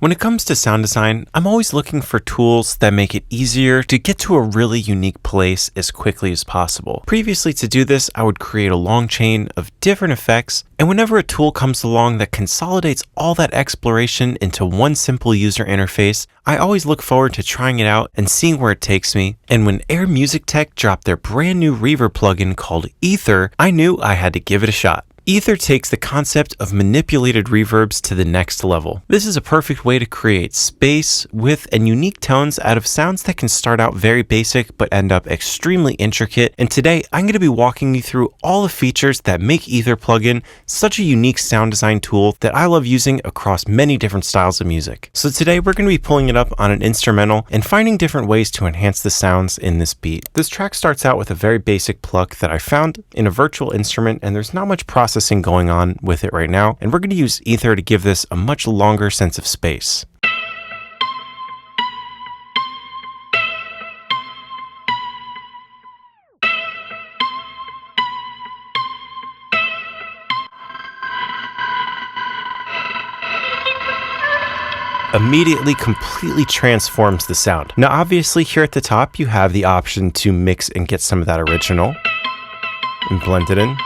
When it comes to sound design, I'm always looking for tools that make it easier to get to a really unique place as quickly as possible. Previously, to do this, I would create a long chain of different effects, and whenever a tool comes along that consolidates all that exploration into one simple user interface, I always look forward to trying it out and seeing where it takes me. And when Air Music Tech dropped their brand new reverb plugin called Ether, I knew I had to give it a shot. Ether takes the concept of manipulated reverbs to the next level. This is a perfect way to create space, width, and unique tones out of sounds that can start out very basic but end up extremely intricate. And today, I'm going to be walking you through all the features that make Ether plugin such a unique sound design tool that I love using across many different styles of music. So today, we're going to be pulling it up on an instrumental and finding different ways to enhance the sounds in this beat. This track starts out with a very basic pluck that I found in a virtual instrument, and there's not much processing going on with it right now, and we're going to use Ether to give this a much longer sense of space. Immediately completely transforms the sound. Now obviously here at the top you have the option to mix and get some of that original and blend it in.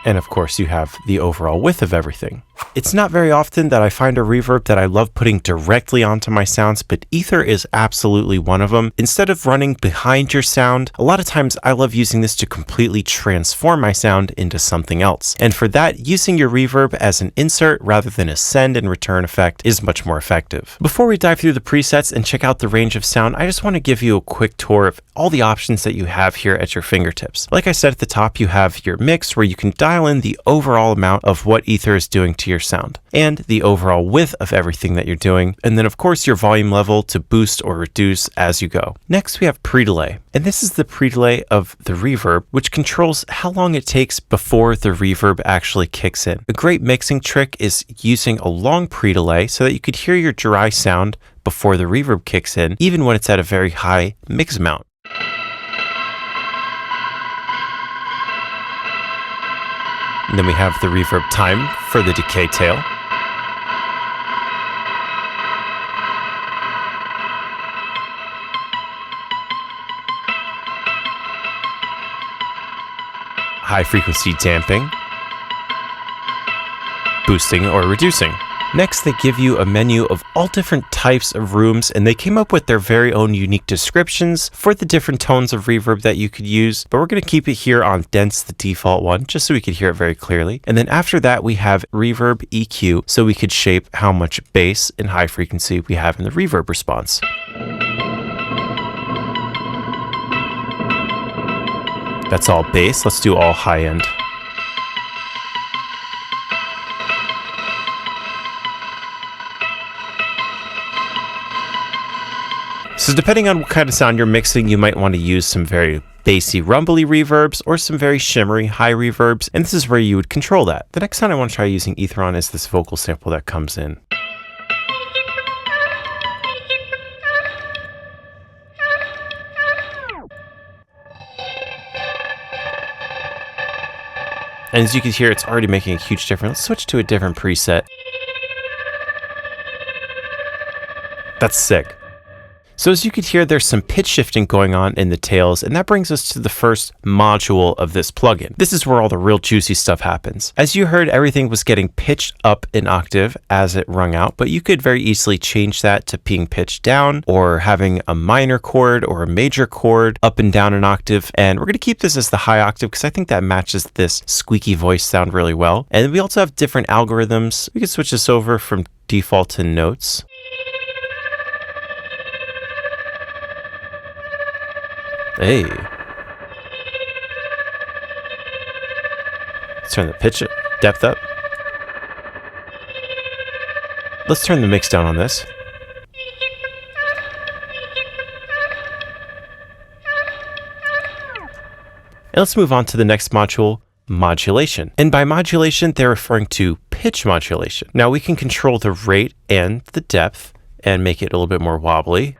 And of course, you have the overall width of everything. It's not very often that I find a reverb that I love putting directly onto my sounds, but Ether is absolutely one of them. Instead of running behind your sound, a lot of times I love using this to completely transform my sound into something else. And for that, using your reverb as an insert rather than a send and return effect is much more effective. Before we dive through the presets and check out the range of sound, I just want to give you a quick tour of all the options that you have here at your fingertips. Like I said at the top, you have your mix where you can dial in the overall amount of what Ether is doing to your sound and the overall width of everything that you're doing, and then of course your volume level to boost or reduce as you go. Next we have pre-delay, and this is the pre-delay of the reverb, which controls how long it takes before the reverb actually kicks in. A great mixing trick is using a long pre-delay so that you could hear your dry sound before the reverb kicks in, even when it's at a very high mix amount. And then we have the reverb time for the decay tail. High frequency damping, boosting or reducing. Next, they give you a menu of all different types of rooms, and they came up with their very own unique descriptions for the different tones of reverb that you could use, but we're going to keep it here on dense, the default one, just so we could hear it very clearly. And then after that, we have reverb EQ, so we could shape how much bass and high frequency we have in the reverb response. That's all bass. Let's do all high end. So depending on what kind of sound you're mixing, you might want to use some very bassy, rumbly reverbs or some very shimmery high reverbs, and this is where you would control that. The next sound I want to try using Ether on is this vocal sample that comes in. And as you can hear, it's already making a huge difference. Let's switch to a different preset. That's sick. So as you could hear, there's some pitch shifting going on in the tails, and that brings us to the first module of this plugin. This is where all the real juicy stuff happens. As you heard, everything was getting pitched up an octave as it rung out, but you could very easily change that to being pitched down or having a minor chord or a major chord up and down an octave. And we're going to keep this as the high octave because I think that matches this squeaky voice sound really well. And we also have different algorithms. We can switch this over from default to notes. Hey. Let's turn the pitch depth up. Let's turn the mix down on this. And let's move on to the next module, modulation. And by modulation, they're referring to pitch modulation. Now we can control the rate and the depth and make it a little bit more wobbly.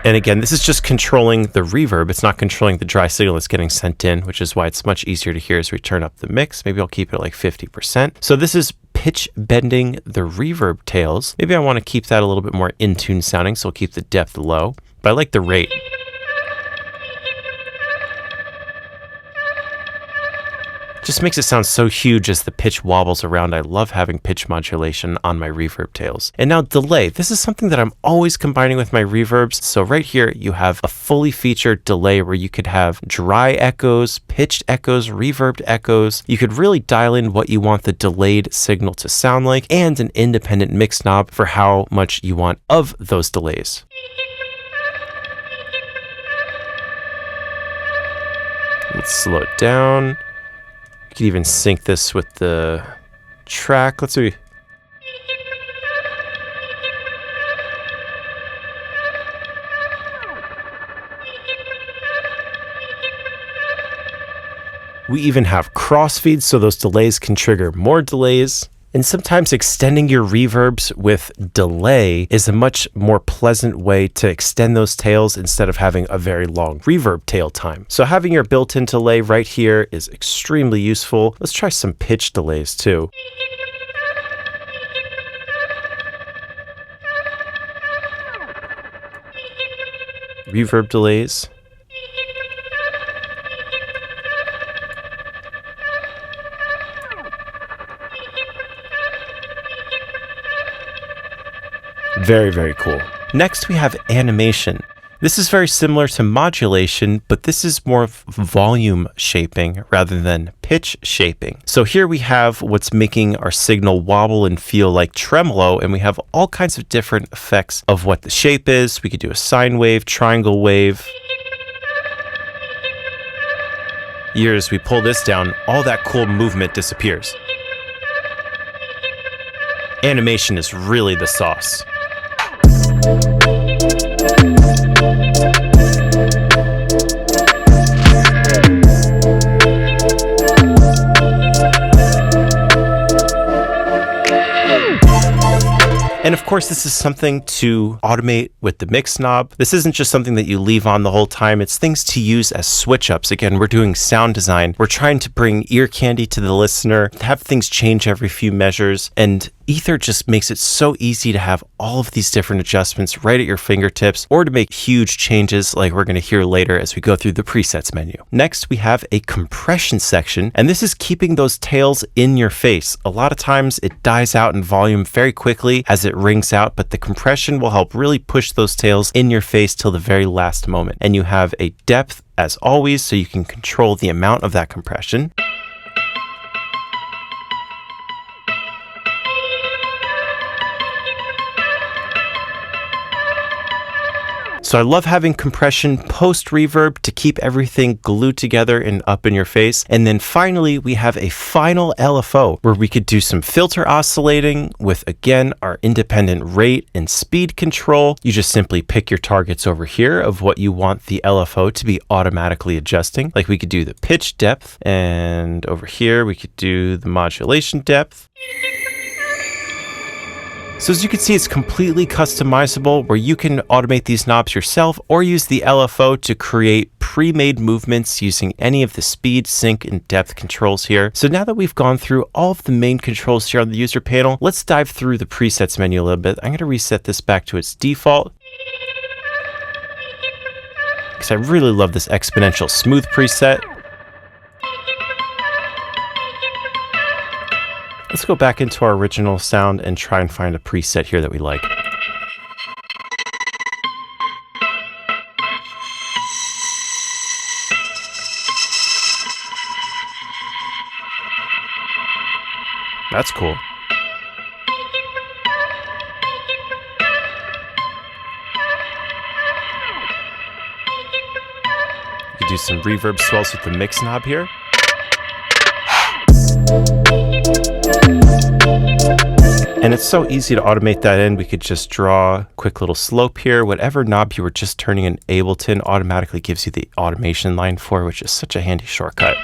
And again, this is just controlling the reverb. It's not controlling the dry signal that's getting sent in, which is why it's much easier to hear as we turn up the mix. Maybe I'll keep it at like 50%. So this is pitch bending the reverb tails. Maybe I want to keep that a little bit more in tune sounding, so I'll keep the depth low, but I like the rate. Just makes it sound so huge as the pitch wobbles around. I love having pitch modulation on my reverb tails. And now delay. This is something that I'm always combining with my reverbs. So right here, you have a fully featured delay where you could have dry echoes, pitched echoes, reverbed echoes. You could really dial in what you want the delayed signal to sound like, and an independent mix knob for how much you want of those delays. Let's slow it down. You could even sync this with the track. Let's see. We even have crossfeeds, so those delays can trigger more delays. And sometimes extending your reverbs with delay is a much more pleasant way to extend those tails instead of having a very long reverb tail time. So having your built-in delay right here is extremely useful. Let's try some pitch delays too. Reverb delays. Very, very cool. Next, we have animation. This is very similar to modulation, but this is more volume shaping rather than pitch shaping. So here we have what's making our signal wobble and feel like tremolo, and we have all kinds of different effects of what the shape is. We could do a sine wave, triangle wave. Here, as we pull this down, all that cool movement disappears. Animation is really the sauce. And of course, this is something to automate with the mix knob. This isn't just something that you leave on the whole time. It's things to use as switch ups. Again, we're doing sound design. We're trying to bring ear candy to the listener, have things change every few measures, and Ether just makes it so easy to have all of these different adjustments right at your fingertips, or to make huge changes like we're going to hear later as we go through the presets menu. Next, we have a compression section, and this is keeping those tails in your face. A lot of times it dies out in volume very quickly as it rings out, but the compression will help really push those tails in your face till the very last moment. And you have a depth as always, so you can control the amount of that compression. So I love having compression post reverb to keep everything glued together and up in your face. And then finally, we have a final LFO where we could do some filter oscillating with, again, our independent rate and speed control. You just simply pick your targets over here of what you want the LFO to be automatically adjusting. Like we could do the pitch depth, and over here we could do the modulation depth. So as you can see, it's completely customizable where you can automate these knobs yourself or use the LFO to create pre-made movements using any of the speed, sync, and depth controls here. So now that we've gone through all of the main controls here on the user panel, let's dive through the presets menu a little bit. I'm going to reset this back to its default, because I really love this exponential smooth preset. Let's go back into our original sound and try and find a preset here that we like. That's cool. You can do some reverb swells with the mix knob here. And it's so easy to automate that in. We could just draw a quick little slope here. Whatever knob you were just turning in Ableton automatically gives you the automation line for, which is such a handy shortcut.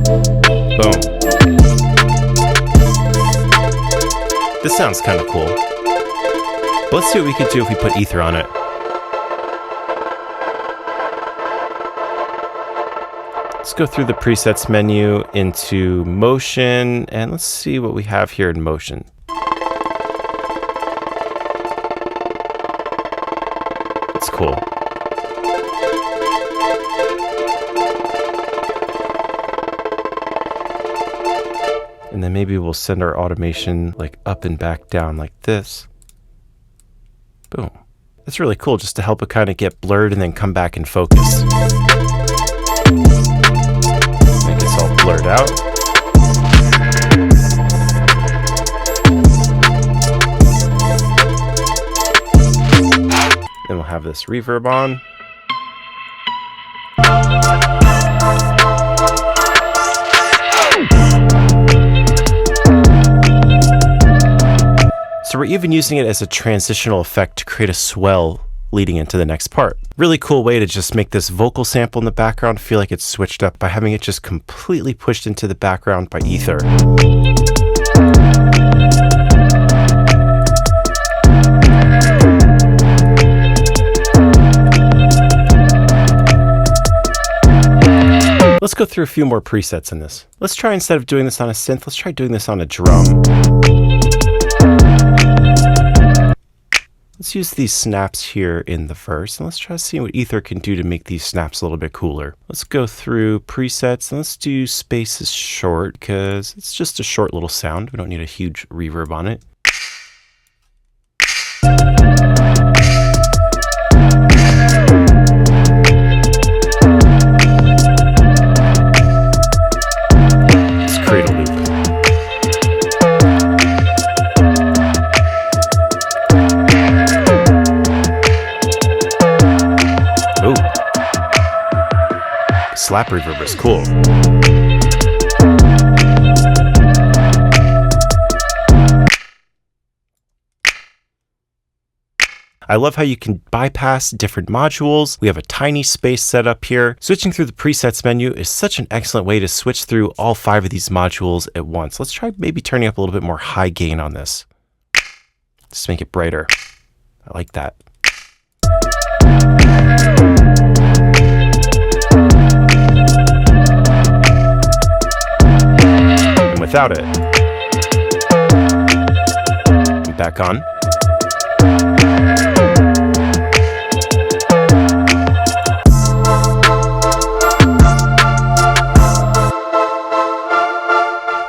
Boom. This sounds kind of cool. But let's see what we could do if we put Ether on it. Let's go through the presets menu into motion, and let's see what we have here in motion. It's cool. And then maybe we'll send our automation like up and back down like this. Boom. That's really cool, just to help it kind of get blurred and then come back and focus. Make it all blurred out. Then we'll have this reverb on. So we're even using it as a transitional effect to create a swell leading into the next part. Really cool way to just make this vocal sample in the background feel like it's switched up by having it just completely pushed into the background by Ether. Let's go through a few more presets in this. Let's try, instead of doing this on a synth, let's try doing this on a drum. Let's use these snaps here in the verse, and let's try to see what Ether can do to make these snaps a little bit cooler. Let's go through presets, and let's do spaces short, because it's just a short little sound. We don't need a huge reverb on it. Let's create a loop. Slap reverb is cool. I love how you can bypass different modules. We have a tiny space set up here. Switching through the presets menu is such an excellent way to switch through all 5 of these modules at once. Let's try maybe turning up a little bit more high gain on this. Just make it brighter. I like that. Without it. Back on.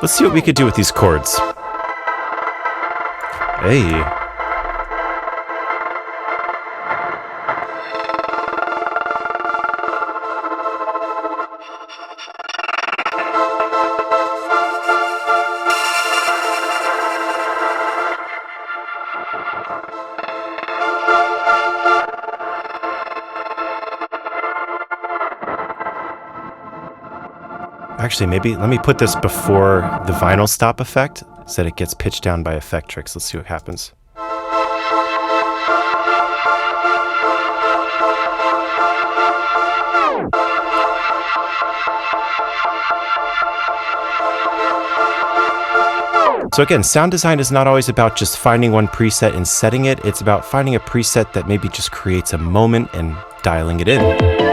Let's see what we could do with these chords. Hey. Actually, maybe let me put this before the vinyl stop effect so that it gets pitched down by Effectrix. Let's see what happens. So again, sound design is not always about just finding one preset and setting it. It's about finding a preset that maybe just creates a moment and dialing it in.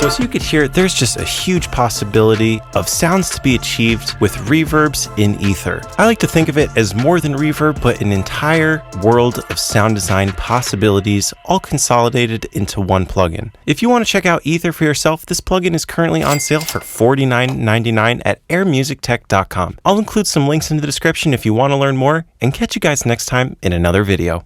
As you could hear, there's just a huge possibility of sounds to be achieved with reverbs in Ether. I like to think of it as more than reverb, but an entire world of sound design possibilities all consolidated into one plugin. If you want to check out Ether for yourself, this plugin is currently on sale for $49.99 at airmusictech.com. I'll include some links in the description if you want to learn more, and catch you guys next time in another video.